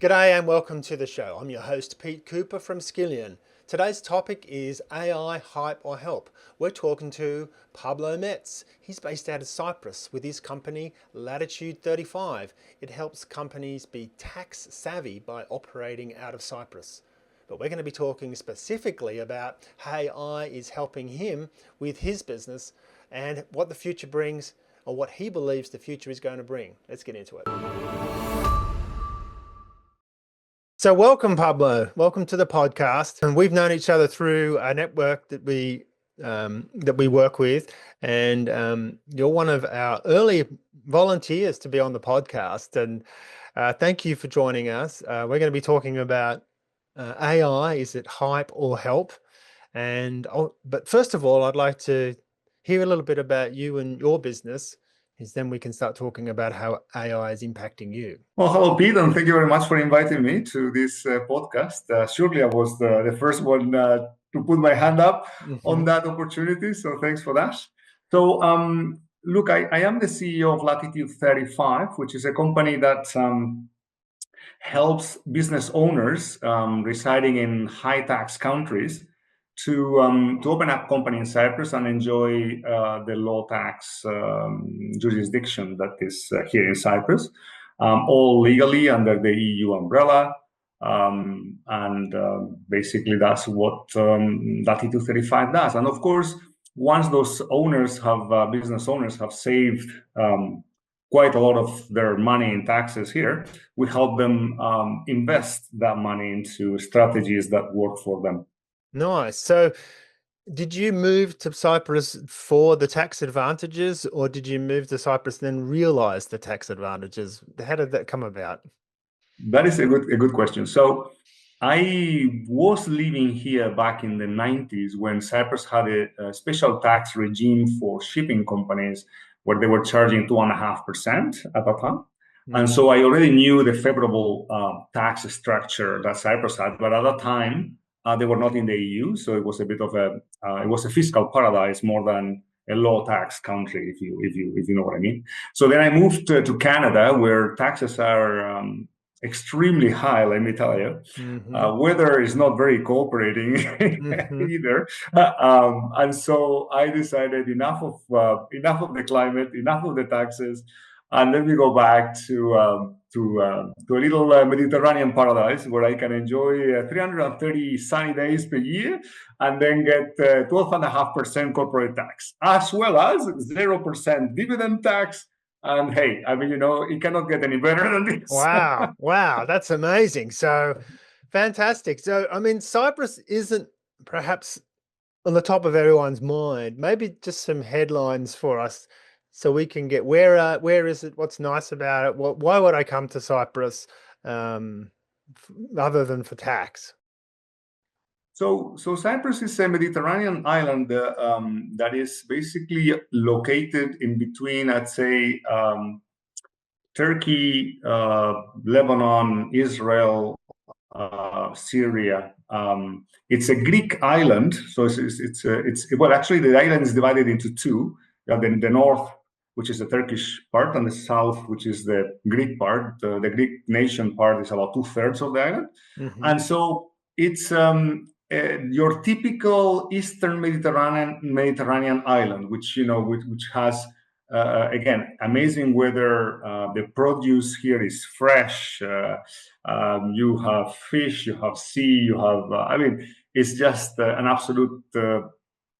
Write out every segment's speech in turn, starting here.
G'day and welcome to the show. I'm your host Pete Cooper from Skillion. Today's topic is AI hype or help. We're talking to Pablo Metz. He's based out of Cyprus with his company Latitude 35. It helps companies be tax savvy by operating out of Cyprus. But we're going to be talking specifically about how AI is helping him with his business and what the future brings, or what he believes the future is going to bring. Let's get into it. So welcome, Pablo. Welcome to the podcast. And we've known each other through a network that we work with, and you're one of our early volunteers to be on the podcast. And thank you for joining us. We're going to be talking about AI. Is it hype or help? But first of all, I'd like to hear a little bit about you and your business. Then we can start talking about how AI is impacting you. Well, hello, Pete, and thank you very much for inviting me to this podcast. Surely I was the first one to put my hand up on that opportunity, so thanks for that. So, look, I am the CEO of Latitude 35, which is a company that helps business owners residing in high-tax countries to open up company in Cyprus and enjoy the low tax jurisdiction that is here in Cyprus, all legally under the EU umbrella. Basically, that's what Latitude 35 does. And of course, once those owners have business owners have saved quite a lot of their money in taxes here, we help them invest that money into strategies that work for them. Nice. So did you move to Cyprus for the tax advantages, or did you move to Cyprus and then realize the tax advantages? How did that come about? That is a good question. So I was living here back in the 90s when Cyprus had a special tax regime for shipping companies where they were charging 2.5% at the time. And so I already knew the favorable tax structure that Cyprus had, but at that time, they were not in the EU, so it was a bit of it was a fiscal paradise more than a low tax country, if you know what I mean. So then I moved to Canada, where taxes are extremely high. Let me tell you, weather is not very cooperating either, and so I decided enough of the climate, enough of the taxes. And let me go back to a little Mediterranean paradise where I can enjoy 330 sunny days per year and then get 12.5% corporate tax, as well as 0% dividend tax. And hey, I mean, it cannot get any better than this. Wow, that's amazing. So fantastic. So, I mean, Cyprus isn't perhaps on the top of everyone's mind. Maybe just some headlines for us, so we can get where is it? What's nice about it? Why would I come to Cyprus other than for tax? So Cyprus is a Mediterranean island that is basically located in between, I'd say, Turkey, Lebanon, Israel, Syria. It's a Greek island, so it's well, actually the island is divided into two. The north, which is the Turkish part, and the south, which is the Greek part. The Greek nation part is about 2/3 of the island, and so it's your typical Eastern Mediterranean island, which has again amazing weather. The produce here is fresh. You have fish, you have sea, you have. I mean, it's just an absolute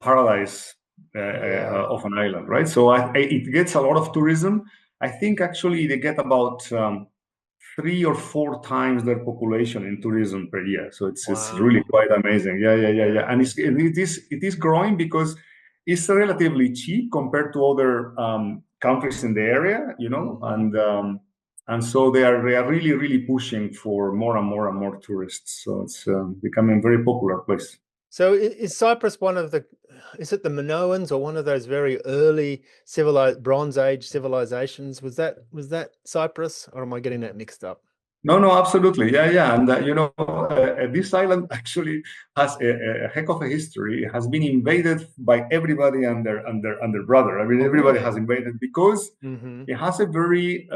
paradise of an island, right? So it gets a lot of tourism. I think actually they get about 3 or 4 times their population in tourism per year. So it's really quite amazing. Yeah. And it is growing because it's relatively cheap compared to other countries in the area, and so they are really, really pushing for more and more tourists. So it's becoming a very popular place. So is Cyprus is it the Minoans, or one of those very early Bronze Age civilizations? Was that Cyprus, or am I getting that mixed up? No, absolutely. Yeah. And, this island actually has a heck of a history. It has been invaded by everybody and their brother. I mean, everybody has invaded because it has a very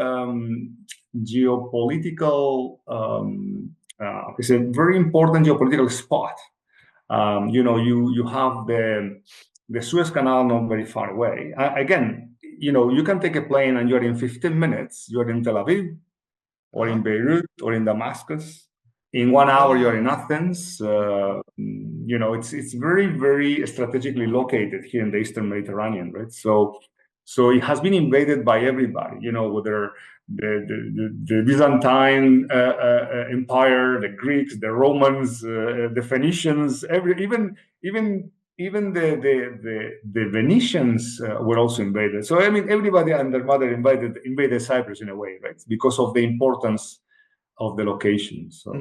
geopolitical. It's a very important geopolitical spot. You have the Suez Canal not very far away. Again, you can take a plane and you're in 15 minutes. You're in Tel Aviv, or in Beirut, or in Damascus. In 1 hour, you're in Athens. It's very, very strategically located here in the Eastern Mediterranean, right? So it has been invaded by everybody. Whether the Byzantine Empire, the Greeks, the Romans, the Phoenicians, even the Venetians were also invaded. So I mean, everybody and their mother invaded Cyprus in a way, right? Because of the importance of the location. So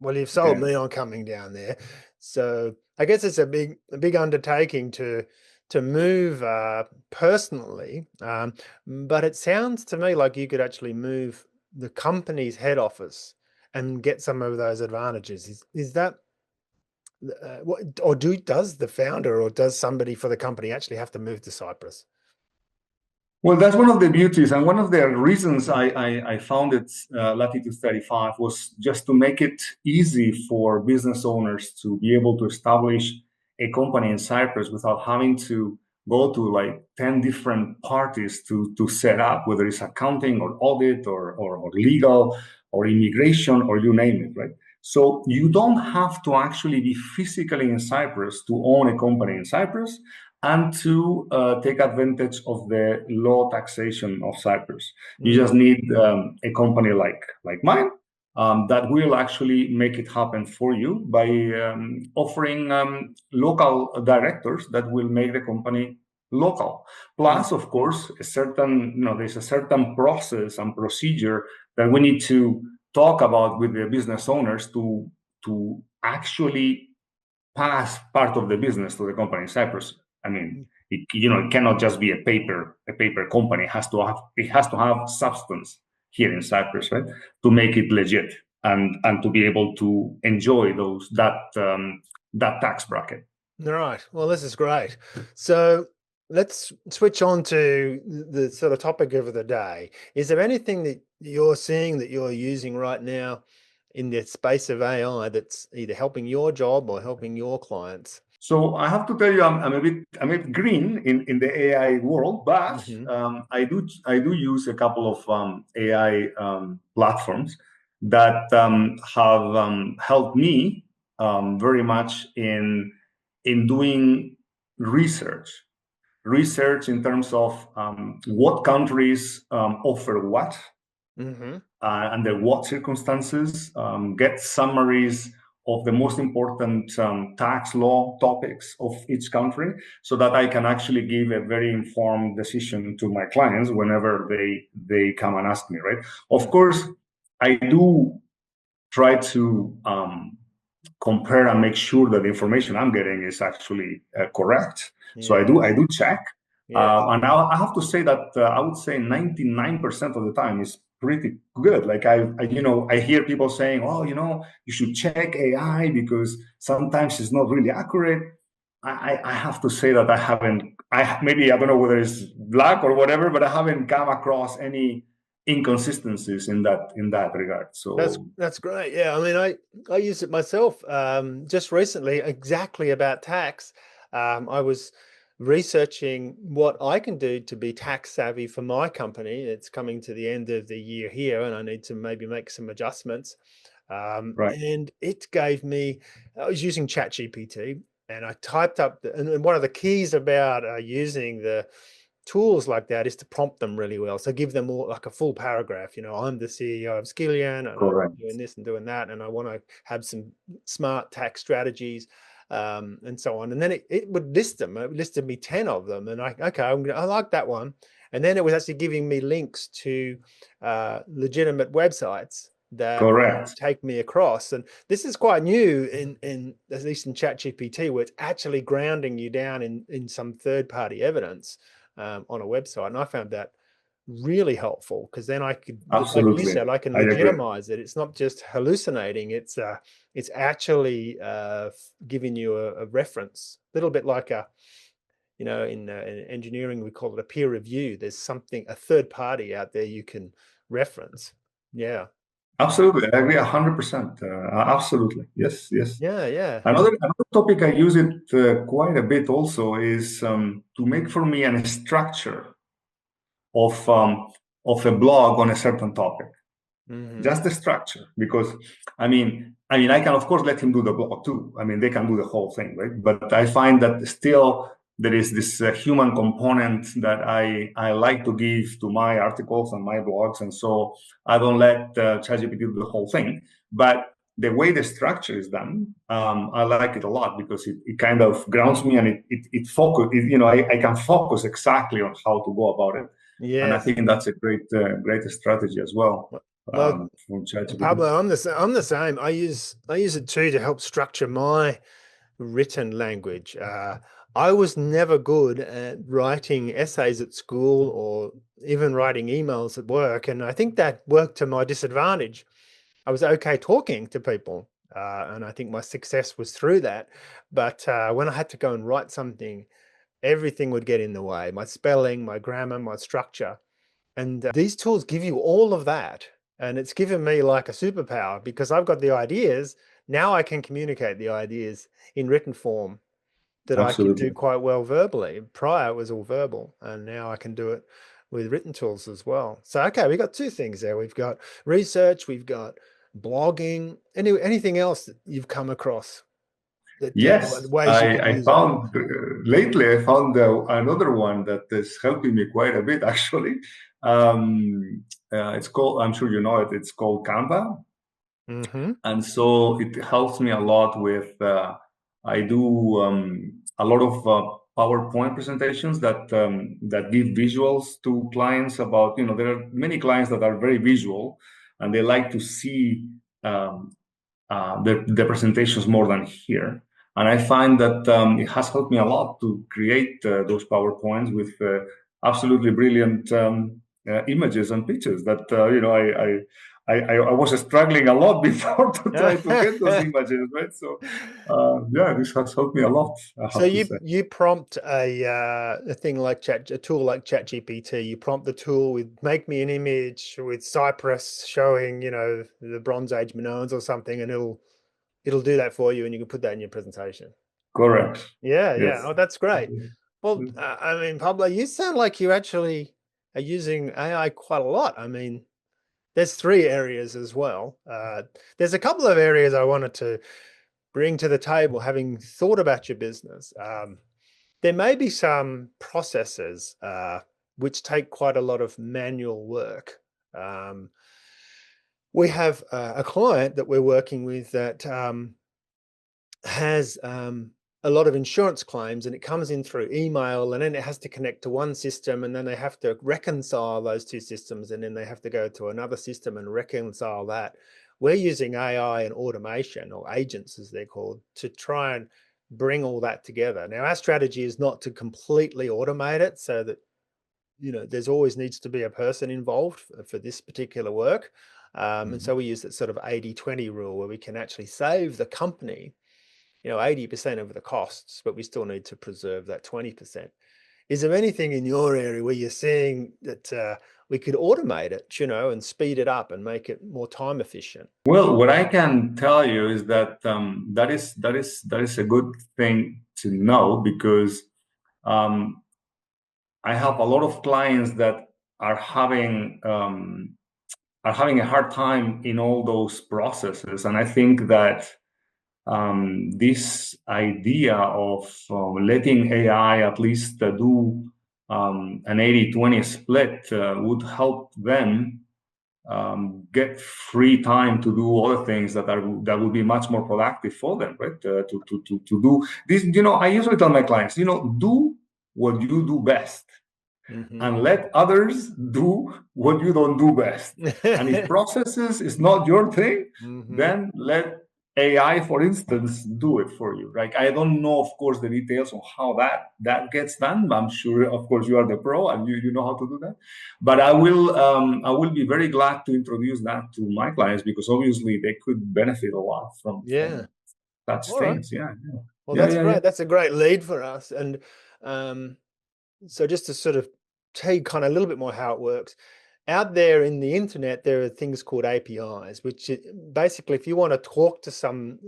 Well, you've sold yeah. me on coming down there. So I guess it's a big undertaking to move personally. But it sounds to me like you could actually move the company's head office and get some of those advantages. Is that what, or does the founder or does somebody for the company actually have to move to Cyprus? Well, that's one of the beauties, and one of the reasons I founded Latitude 35 was just to make it easy for business owners to be able to establish a company in Cyprus without having to go to like 10 different parties to set up, whether it's accounting or audit or legal or immigration or you name it, right? So you don't have to actually be physically in Cyprus to own a company in Cyprus and to take advantage of the low taxation of Cyprus. You just need a company like mine that will actually make it happen for you by offering local directors that will make the company local. Plus, of course, there's a certain process and procedure that we need to talk about with the business owners to actually pass part of the business to the company in Cyprus. I mean, it cannot just be a paper company. It has to have substance here in Cyprus, right? To make it legit and to be able to enjoy that tax bracket. All right. Well, this is great. So let's switch on to the sort of topic of the day. Is there anything that you're seeing that you're using right now in the space of AI that's either helping your job or helping your clients? So I have to tell you, I'm a bit green in the AI world, but I do use a couple of AI platforms that have helped me very much in doing research. Research in terms of what countries offer what, under what circumstances, get summaries of the most important tax law topics of each country so that I can actually give a very informed decision to my clients whenever they come and ask me, right? Of course, I do try to compare and make sure that the information I'm getting is actually correct. So I do check. And I have to say that I would say 99% of the time is pretty good. Like I hear people saying, "Oh, you should check AI because sometimes it's not really accurate." I have to say that I haven't. Maybe I don't know whether it's luck or whatever, but I haven't come across any inconsistencies in that regard. So That's great. Yeah, I mean, I use it myself. Just recently, exactly about tax. I was researching what I can do to be tax savvy for my company. It's coming to the end of the year here, and I need to maybe make some adjustments. right, And it gave me. I was using ChatGPT, and I typed up. And one of the keys about using the tools like that is to prompt them really well. So give them all like a full paragraph. I'm the CEO of Skillian and I'm correct, doing this and doing that, and I want to have some smart tax strategies, and so on. And then it would list them. It listed me 10 of them, and I like that one. And then it was actually giving me links to legitimate websites that correct. take me across. And this is quite new in at least in ChatGPT, where it's actually grounding you down in some third-party evidence on a website. And I found that really helpful because then I could, like you Absolutely. said, I can I agree. legitimize it. It's not just hallucinating. It's actually giving you a reference, a little bit like in engineering, we call it a peer review. There's a third party out there you can reference. Yeah. Absolutely, I agree 100%. Absolutely, yes, yes. Yeah. Yeah. Another topic I use it quite a bit also is to make for me a structure of um, of a blog on a certain topic, Hmm. just the structure. Because I mean I can of course let him do the blog too. I mean they can do the whole thing, right? But I find that still there is this human component that I like to give to my articles and my blogs, and so I don't let ChatGPT do the whole thing. But the way the structure is done, I like it a lot because it kind of grounds me, and it focus. I can focus exactly on how to go about it, and I Yes. think that's a great strategy as well Well, from ChatGPT. Pablo, I'm the same. I use it too to help structure my written language. I was never good at writing essays at school or even writing emails at work, and I think that worked to my disadvantage. I was okay talking to people, and I think my success was through that. But when I had to go and write something, everything would get in the way: my spelling, my grammar, my structure. And these tools give you all of that. And it's given me like a superpower because I've got the ideas. Now I can communicate the ideas in written form that I could do Absolutely. quite well verbally. Prior it was all verbal, and now I can do it with written tools as well. So okay, we've got two things there. We've got research, we've got blogging. Anything else that you've come across that Yes, ways you I, could I use AI? found lately I found another one that is helping me quite a bit actually. It's called, I'm sure you know it, it's called Canva. Mm-hmm. And so it helps me a lot with, I do a lot of PowerPoint presentations that give visuals to clients about, there are many clients that are very visual and they like to see um, the presentations more than here. And I find that it has helped me a lot to create those PowerPoints with absolutely brilliant images and pictures that, I was struggling a lot before to try to get those images, right? So, yeah, this has helped me a lot, I So have to say. you prompt a thing like a tool like ChatGPT. You prompt the tool with make me an image with Cyprus showing, the Bronze Age Minoans or something, and it'll do that for you, and you can put that in your presentation. Correct. Yeah, yeah. Yes. Oh, that's great. Well, I mean, Pablo, you sound like you actually are using AI quite a lot. I mean, there's three areas as well. There's a couple of areas I wanted to bring to the table, having thought about your business. There may be some processes which take quite a lot of manual work. Um, we have a client that we're working with that has a lot of insurance claims, and it comes in through email, and then it has to connect to one system, and then they have to reconcile those two systems, and then they have to go to another system and reconcile that. We're using AI and automation, or agents as they're called, to try and bring all that together. Now our strategy is not to completely automate it so that there's always needs to be a person involved for this particular work. And Mhm. so we use that sort of 80-20 rule where we can actually save the company 80% of the costs, but we still need to preserve that 20%. Is there anything in your area where you're seeing that we could automate it, and speed it up and make it more time efficient? Well, what I can tell you is that that is a good thing to know because um, I have a lot of clients that are having um, are having a hard time in all those processes, and I think that this idea of letting AI at least do an 80-20 split would help them get free time to do other things that would be much more productive for them, right? To do this, I usually tell my clients, do what you do best Hmm. and let others do what you don't do best. And if processes is not your thing, Hmm. then let AI, for instance, do it for you. Right? I don't know, of course, the details on how that gets done. I'm sure, of course, you are the pro and you know how to do that. But I will be very glad to introduce that to my clients because obviously they could benefit a lot from Yeah. such All right. things. Yeah, Well, yeah, that's yeah, yeah. great. That's a great lead for us. And um, so just to sort of tell you kind of a little bit more how it works, out there in the internet, there are things called APIs, which basically, if you want to talk to some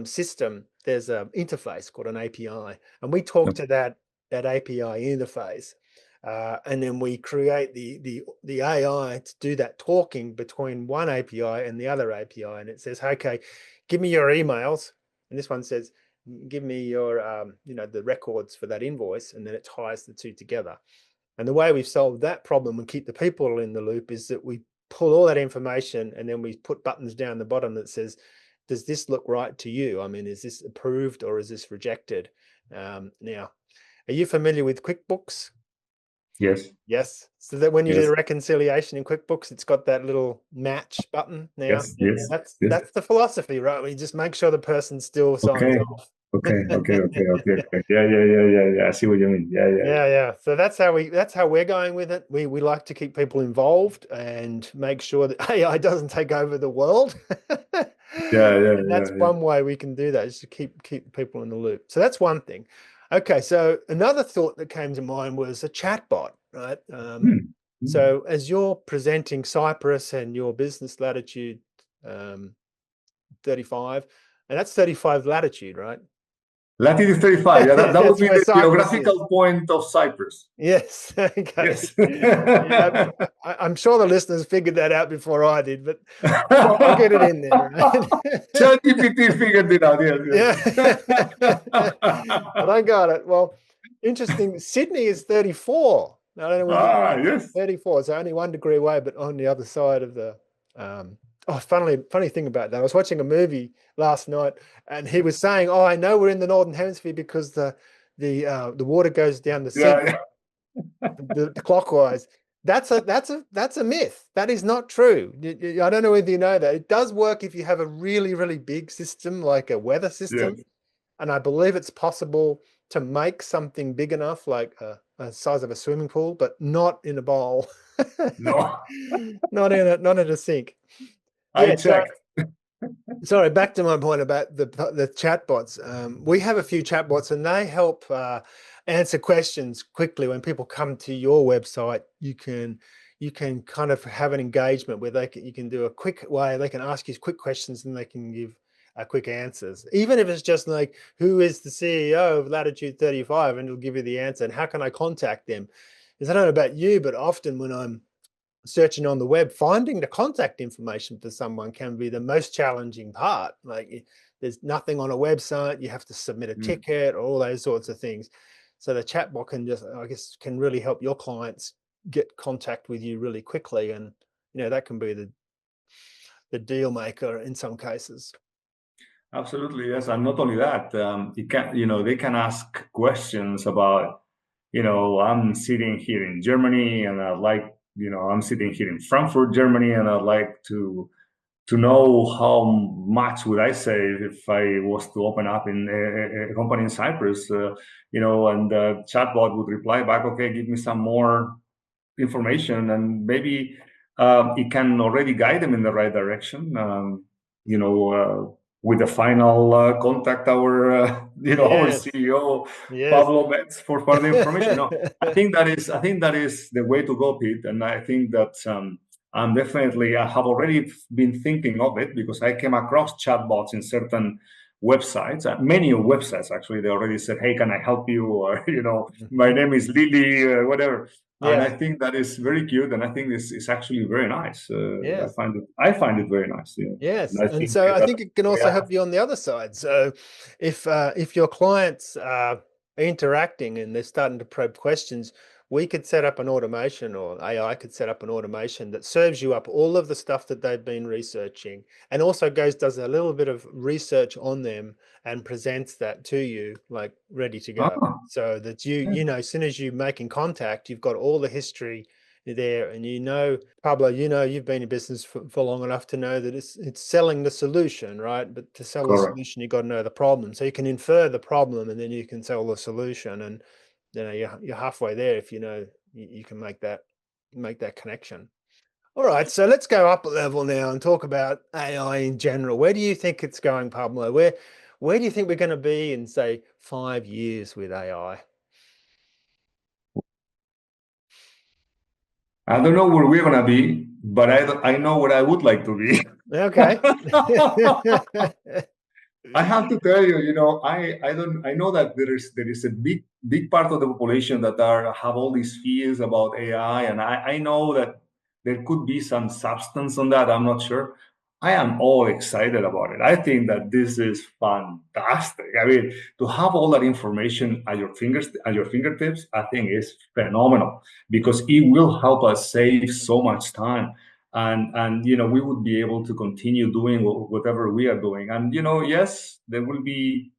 system, there's an interface called an API, and we talk to that API interface, and then we create the AI to do that talking between one API and the other API, and it says, okay, give me your emails, and this one says, give me your the records for that invoice, and then it ties the two together. And the way we've solved that problem and keep the people in the loop is that we pull all that information and then we put buttons down the bottom that says, does this look right to you? I mean, is this approved or is this rejected? Now, are you familiar with QuickBooks? Yes. Yes. So that when you do Yes. the reconciliation in QuickBooks, it's got that little match button. Now, Yes. Yes. Yes. that's the philosophy, right? We just make sure the person still signs Okay. off. Okay. Yeah. I see what you mean. Yeah. Yeah. So that's how we're going with it. We like to keep people involved and make sure that AI doesn't take over the world. And that's Yeah. one way we can do that, is to keep people in the loop. So that's one thing. Okay, so another thought that came to mind was a chatbot, right? Hmm. Hmm. So as you're presenting Cyprus and your business latitude 35, and that's 35 latitude, right? Latitude 35. Yeah, that would That's be where the Cyprus is. geographical point of Cyprus. Yes. Okay. Yes. Yeah, I'm sure the listeners figured that out before I did, but I'll get it in there, right? ChatGPT figured it out. Yeah. But Yes. I got it. Well, interesting. Sydney is 34. I don't know whether you know that. Yes. 34. It's only 1 degree away, but on the other side of the funny thing about that. I was watching a movie last night and he was saying, oh, I know we're in the Northern Hemisphere because the water goes down the sea Yeah. the clockwise. That's a myth. That is not true. I don't know whether you know that. It does work if you have a really, really big system like a weather system. Yes. And I believe it's possible to make something big enough, like a size of a swimming pool, but not in a bowl. No, Not in a sink. I Yeah. So checked. sorry, back to my point about the chatbots. We have a few chatbots, and they help answer questions quickly. When people come to your website, you can kind of have an engagement where you can do a quick way. They can ask you quick questions, and they can give quick answers. Even if it's just like, who is the CEO of Latitude 35, and it'll give you the answer. And how can I contact them? Because I don't know about you, but often when I'm searching on the web, finding the contact information for someone can be the most challenging part. Like, there's nothing on a website, you have to submit a Mm. ticket, all those sorts of things. So the chatbot can just, I guess, can really help your clients get contact with you really quickly. And, that can be the deal maker in some cases. Absolutely, yes. And not only that, they can ask questions about, I'm sitting here in Germany and I'd like, I'm sitting here in Frankfurt, Germany, and I'd like to know how much would I save if I was to open up in a company in Cyprus, and the chatbot would reply back, okay, give me some more information, and maybe it can already guide them in the right direction. With the final contact our Yes. CEO Yes. Pablo Metz for further information. No, I think that is the way to go, Pete, and I think that I have already been thinking of it because I came across chatbots in certain websites, many websites actually. They already said, "Hey, can I help you?" Or "My name is Lily," whatever. And I Yes. think that is very cute, and I think this is actually very nice. Yes. I find it very nice. Yeah. Yes, And I and think so I that think it can also yeah, help you on the other side. So if your clients are interacting and they're starting to probe questions, we could set up an automation, or AI could set up an automation that serves you up all of the stuff that they've been researching, and also does a little bit of research on them and presents that to you like ready to go. ah, So that as soon as you making contact, you've got all the history there, and Pablo, you've been in business for long enough to know that it's selling the solution, right? But to sell the correct. solution, you've got to know the problem. So you can infer the problem and then you can sell the solution. And you're halfway there if you can make that connection. All right, so let's go up a level now and talk about AI in general. Where do you think it's going, Pablo? Where do you think we're going to be in, say, 5 years with AI? I don't know where we're gonna be, but I know where I would like to be. Okay. I have to tell you, I know that there is a big part of the population that are have all these fears about AI, and I know that there could be some substance on that. I'm not sure. I am all excited about it. I think that this is fantastic. I mean, to have all that information at your fingertips, I think is phenomenal because it will help us save so much time, and we would be able to continue doing whatever we are doing. And yes, there will be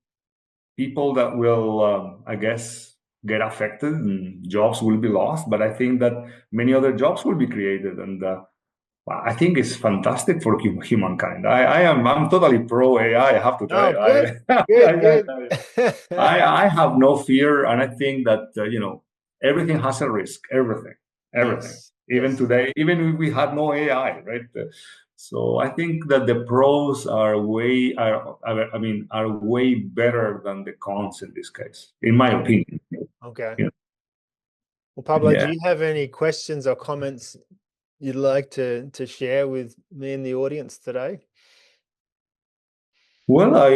people that will, I guess, get affected and jobs will be lost, but I think that many other jobs will be created, and I think it's fantastic for humankind. I'm totally pro AI. I have to tell Oh, you. good, good, good. I have no fear, and I think that everything has a risk. Everything. Yes, Even yes. today, even if we had no AI, right? So I think that the pros are way better than the cons in this case, in my opinion. Okay. Yeah. Well, Pablo, do Yeah. you have any questions or comments you'd like to share with me and the audience today? Well, I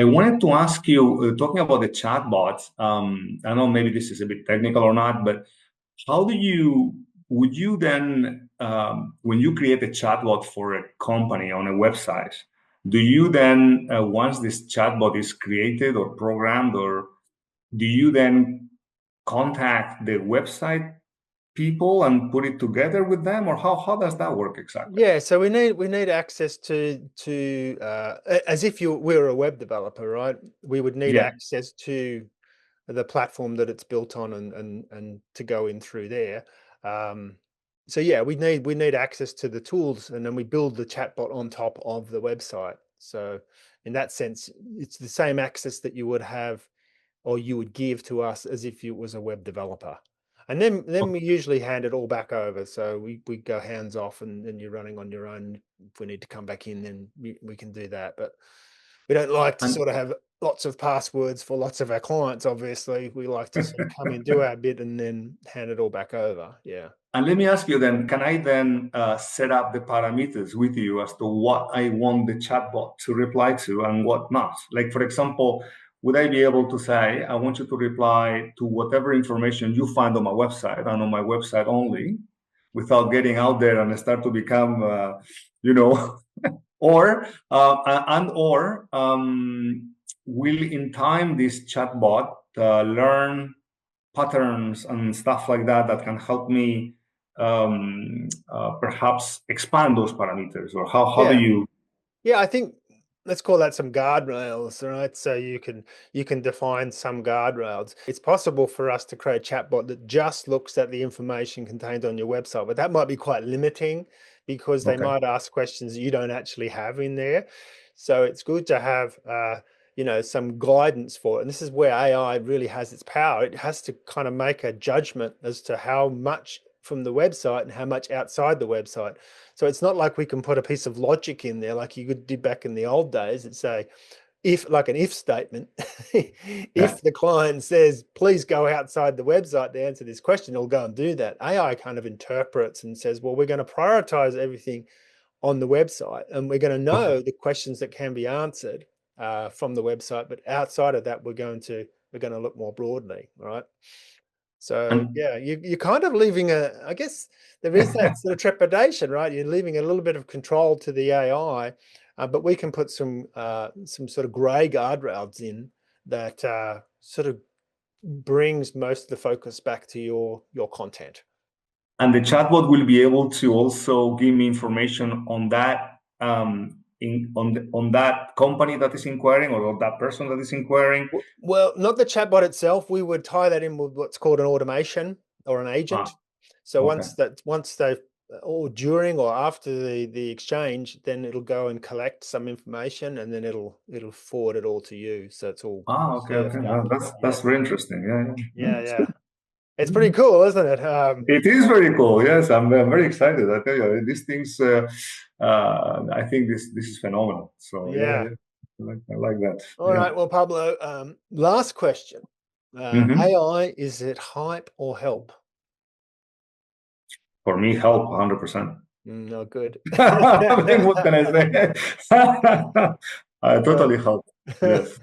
wanted to ask you, talking about the chatbots. I know maybe this is a bit technical or not, but how would you then, when you create a chatbot for a company on a website, do you then, once this chatbot is created or programmed, or do you then contact the website people and put it together with them, or how does that work exactly? Yeah, so we need access to as if you were a web developer, right? We would need Yeah. access to the platform that it's built on and to go in through there. Um, so yeah, we need access to the tools, and then we build the chatbot on top of the website. So in that sense, it's the same access that you would have or you would give to us as if you was a web developer. And then we usually hand it all back over. So we go hands off, and you're running on your own. If we need to come back in, then we can do that. But we don't like to And sort of have lots of passwords for lots of our clients. Obviously, we like to sort of come in, do our bit, and then hand it all back over. Yeah. And let me ask you then, can I then set up the parameters with you as to what I want the chatbot to reply to and what not? Like, for example, would I be able to say, I want you to reply to whatever information you find on my website and on my website only, without getting out there and start to become, you know, or will in time this chatbot learn patterns and stuff like that that can help me perhaps expand those parameters, or how do Yeah. you? Yeah, I think let's call that some guardrails, right? So you can define some guardrails. It's possible for us to create a chatbot that just looks at the information contained on your website, but that might be quite limiting because they Okay. might ask questions you don't actually have in there. So it's good to have some guidance for it. And this is where AI really has its power. It has to kind of make a judgment as to how much from the website and how much outside the website. So it's not like we can put a piece of logic in there like you could do back in the old days and say, if like an if statement, Yeah. if the client says, please go outside the website to answer this question, it'll go and do that. AI kind of interprets and says, well, we're going to prioritize everything on the website, and we're going to Okay. know the questions that can be answered from the website. But outside of that, we're going to look more broadly, right? So And yeah, you're kind of leaving I guess there is that sort of trepidation, right? You're leaving a little bit of control to the AI, but we can put some sort of gray guardrails in that sort of brings most of the focus back to your content. and the chatbot will be able to also give me information on that on that company that is inquiring, or on that person that is inquiring. Well, not the chatbot itself. We would tie that in with what's called an automation or an Ah, agent. So okay. once they or during or after the exchange, then it'll go and collect some information, and then it'll forward it all to you. So it's all Okay, okay. served up. That's Yeah, very interesting. Yeah, yeah. yeah, That's yeah. good. It's pretty cool, isn't it? It is very cool. Yes, I'm very excited. I tell you, these things. I think this is phenomenal. So yeah, Yeah. yeah. I like that. All Yeah. right. Well, Pablo, last question. Hmm. AI, is it hype or help? For me, help 100%. No, good. I mean, what can I say? Totally help. Yes,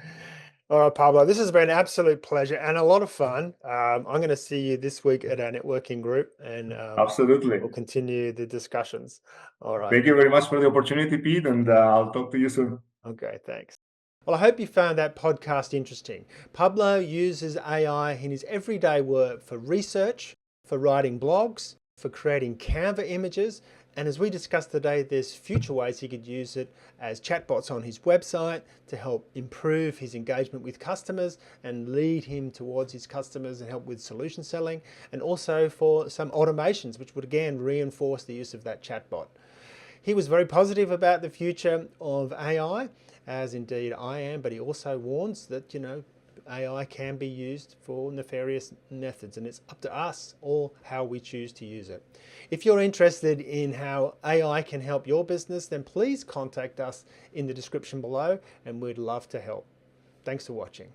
All right, Pablo, this has been an absolute pleasure and a lot of fun. I'm going to see you this week at our networking group, and absolutely. we'll continue the discussions. All right. Thank you very much for the opportunity, Pete, and I'll talk to you soon. Okay, thanks. Well, I hope you found that podcast interesting. Pablo uses AI in his everyday work for research, for writing blogs, for creating Canva images, and as we discussed today, there's future ways he could use it as chatbots on his website to help improve his engagement with customers and lead him towards his customers and help with solution selling, and also for some automations, which would again reinforce the use of that chatbot. He was very positive about the future of AI, as indeed I am, but he also warns that, AI can be used for nefarious methods, and it's up to us or how we choose to use it. If you're interested in how AI can help your business, then please contact us in the description below, and we'd love to help. Thanks for watching.